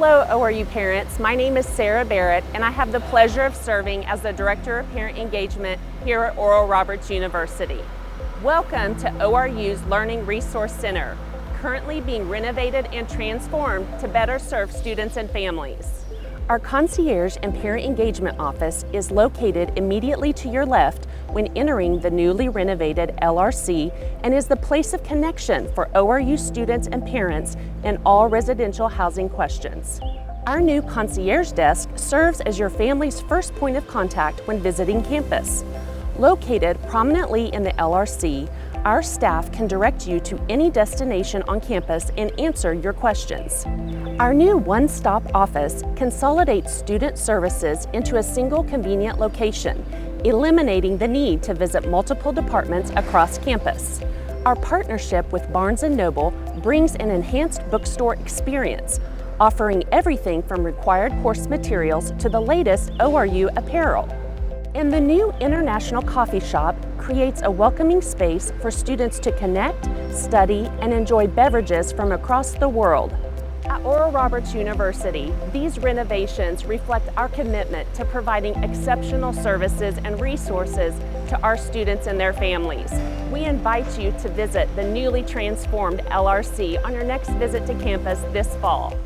Hello ORU parents, my name is Sarah Barrett and I have the pleasure of serving as the Director of Parent Engagement here at Oral Roberts University. Welcome to ORU's Learning Resource Center, currently being renovated and transformed to better serve students and families. Our Concierge and Parent Engagement Office is located immediately to your left when entering the newly renovated LRC and is the place of connection for ORU students and parents in all residential housing questions. Our new Concierge Desk serves as your family's first point of contact when visiting campus. Located prominently in the LRC, our staff can direct you to any destination on campus and answer your questions. Our new one-stop office consolidates student services into a single convenient location, eliminating the need to visit multiple departments across campus. Our partnership with Barnes & Noble brings an enhanced bookstore experience, offering everything from required course materials to the latest ORU apparel. And the new International Coffee Shop creates a welcoming space for students to connect, study, and enjoy beverages from across the world. At Oral Roberts University, these renovations reflect our commitment to providing exceptional services and resources to our students and their families. We invite you to visit the newly transformed LRC on your next visit to campus this fall.